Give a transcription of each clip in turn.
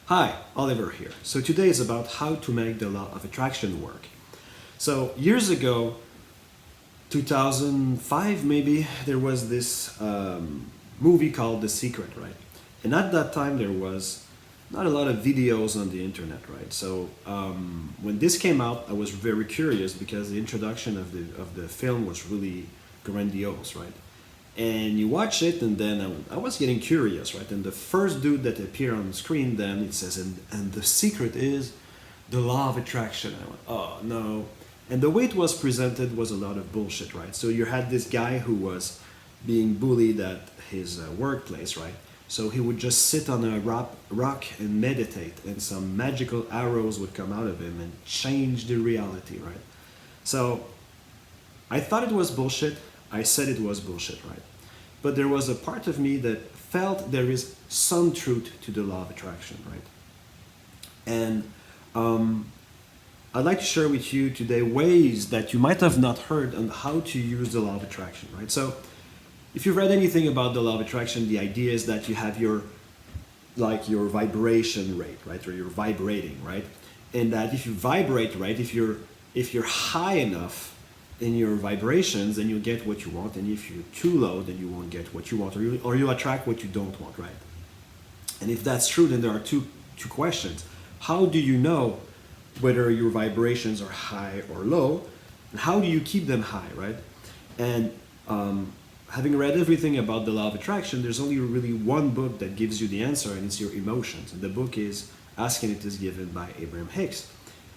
Hi, Oliver here. So today is about how to make the law of attraction work. So years ago, 2005 maybe, there was this movie called The Secret, right? And at that time there was not a lot of videos on the internet, right? So when this came out, I was very curious because the introduction of the film was really grandiose, right? And you watch it, and then I was getting curious, right? And the first dude that appeared on the screen, then it says, and the secret is the law of attraction. And I went, oh no. And the way it was presented was a lot of bullshit, right? So you had this guy who was being bullied at his workplace, right? So he would just sit on a rock and meditate, and some magical arrows would come out of him and change the reality, right? So I thought it was bullshit. I said it was bullshit, right? But there was a part of me that felt there is some truth to the law of attraction, right? And I'd like to share with you today ways that you might have not heard on how to use the law of attraction, right? So if you've read anything about the law of attraction, the idea is that you have your vibration rate, right? Or you're vibrating, right? And that if you vibrate, right, if you're high enough in your vibrations, then you'll get what you want, and if you're too low, then you won't get what you want, or you attract what you don't want, right? And if that's true, then there are two questions. How do you know whether your vibrations are high or low, and how do you keep them high, right? And having read everything about the law of attraction, there's only really one book that gives you the answer, and it's your emotions. And the book is Ask and It Is Given by Abraham Hicks.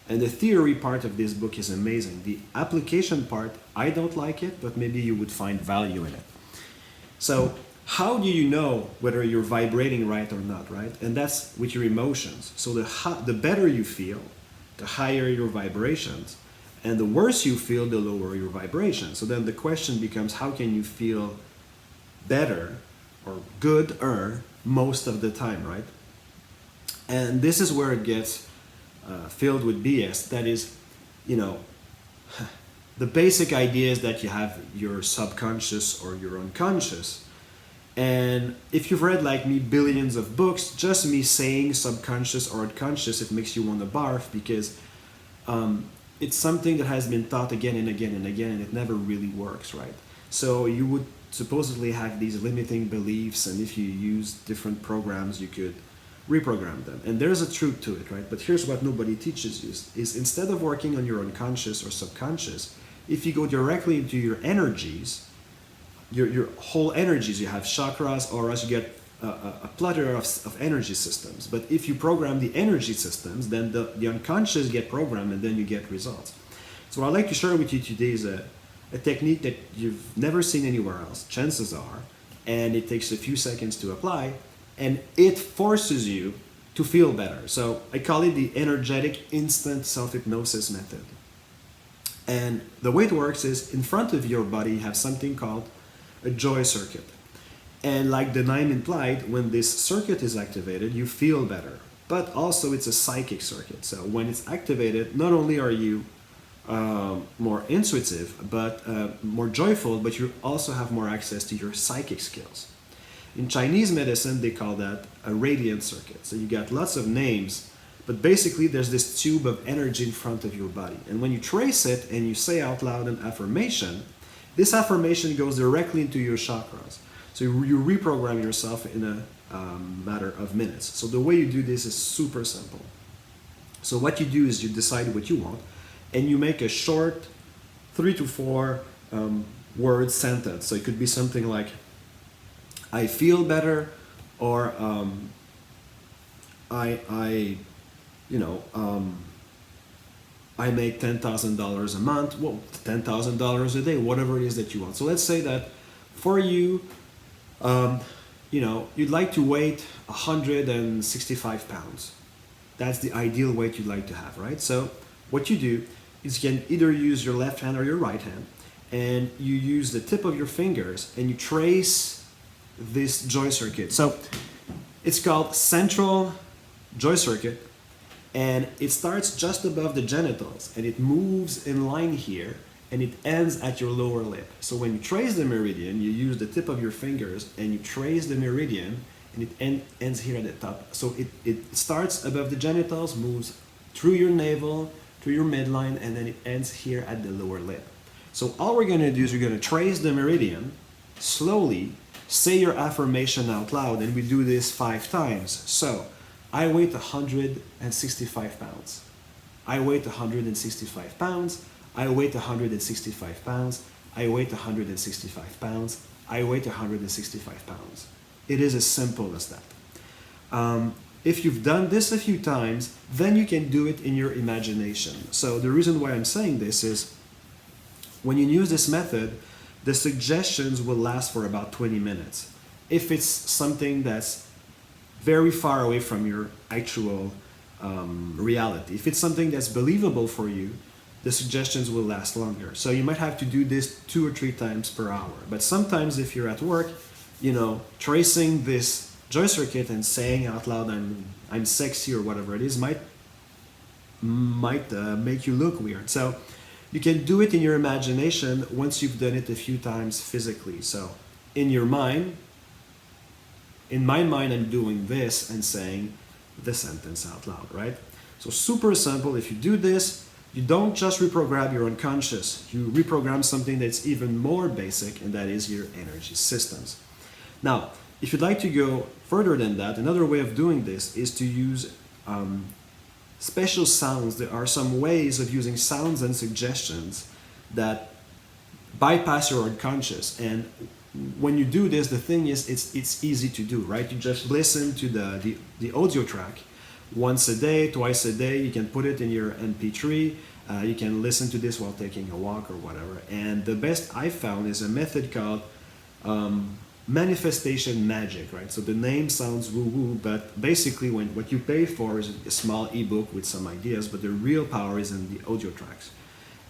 And the theory part of this book is amazing. The application part, I don't like it, but maybe you would find value in it. So how do you know whether you're vibrating right or not, right? And that's with your emotions. So the better you feel, the higher your vibrations. And the worse you feel, the lower your vibrations. So then the question becomes, how can you feel better or gooder most of the time, right? And this is where it gets filled with BS. That is, the basic idea is that you have your subconscious or your unconscious. And if you've read, like me, billions of books, just me saying subconscious or unconscious, it makes you want to barf because it's something that has been taught again and again and again, and it never really works, right? So you would supposedly have these limiting beliefs, and if you use different programs, you could reprogram them. And there's a truth to it, right? But here's what nobody teaches you is instead of working on your unconscious or subconscious, if you go directly into your energies, your whole energies, you have chakras, auras, you get a plethora of energy systems. But if you program the energy systems, then the unconscious get programmed, and then you get results. So what I'd like to share with you today is a technique that you've never seen anywhere else, chances are, and it takes a few seconds to apply, and it forces you to feel better. So I call it the energetic instant self-hypnosis method. And the way it works is, in front of your body you have something called a joy circuit. And like the name implied, when this circuit is activated, you feel better. But also it's a psychic circuit. So when it's activated, not only are you more intuitive, but more joyful, but you also have more access to your psychic skills. In Chinese medicine, they call that a radiant circuit. So you got lots of names, but basically there's this tube of energy in front of your body. And when you trace it and you say out loud an affirmation, this affirmation goes directly into your chakras. So you reprogram yourself in a matter of minutes. So the way you do this is super simple. So what you do is you decide what you want, and you make a short 3 to 4 word sentence. So it could be something like, I feel better, or I make $10,000 a month, well, $10,000 a day, whatever it is that you want. So let's say that for you, you'd like to weigh 165 pounds. That's the ideal weight you'd like to have, right? So what you do is you can either use your left hand or your right hand, and you use the tip of your fingers and you trace this joy circuit. So it's called central joy circuit, and it starts just above the genitals, and it moves in line here, and it ends at your lower lip. So when you trace the meridian, you use the tip of your fingers and you trace the meridian, and it ends here at the top. So it starts above the genitals, moves through your navel, through your midline, and then it ends here at the lower lip. So all we're going to do is we're going to trace the meridian slowly, say your affirmation out loud, and we do this 5 times. So I weigh 165 pounds. I weigh 165 pounds. I weigh 165 pounds. I weigh 165 pounds. I weigh 165 pounds. It is as simple as that. If you've done this a few times, then you can do it in your imagination. So the reason why I'm saying this is when you use this method, the suggestions will last for about 20 minutes. If it's something that's very far away from your actual reality, if it's something that's believable for you, the suggestions will last longer. So you might have to do this 2 or 3 times per hour. But sometimes if you're at work, tracing this joy circuit and saying out loud I'm sexy or whatever it is might make you look weird. So you can do it in your imagination once you've done it a few times physically. So in my mind I'm doing this and saying the sentence out loud, right? So super simple. If you do this, you don't just reprogram your unconscious, you reprogram something that's even more basic, and that is your energy systems. Now, if you'd like to go further than that, another way of doing this is to use special sounds. There are some ways of using sounds and suggestions that bypass your unconscious. And when you do this, the thing is, it's easy to do, right? You just listen to the audio track once a day, twice a day. You can put it in your MP3. You can listen to this while taking a walk or whatever. And the best I found is a method called manifestation magic, right? So the name sounds woo-woo, but basically what you pay for is a small ebook with some ideas, but the real power is in the audio tracks.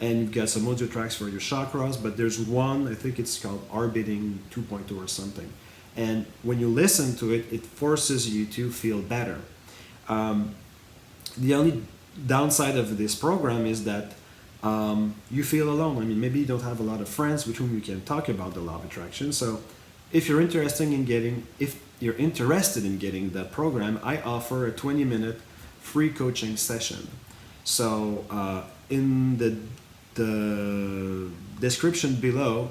And you've got some audio tracks for your chakras, but there's one, I think it's called Orbiting 2.0 or something. And when you listen to it, it forces you to feel better. The only downside of this program is that you feel alone. I mean, maybe you don't have a lot of friends with whom you can talk about the law of attraction. So if you're interested in getting that program, I offer a 20-minute free coaching session. So in the description below,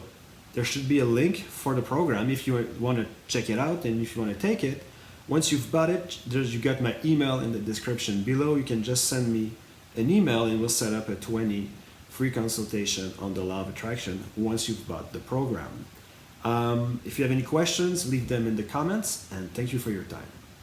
there should be a link for the program if you want to check it out and if you want to take it. Once you've bought it, you got my email in the description below. You can just send me an email and we'll set up a 20 free consultation on the law of attraction once you've bought the program. If you have any questions, leave them in the comments, and thank you for your time.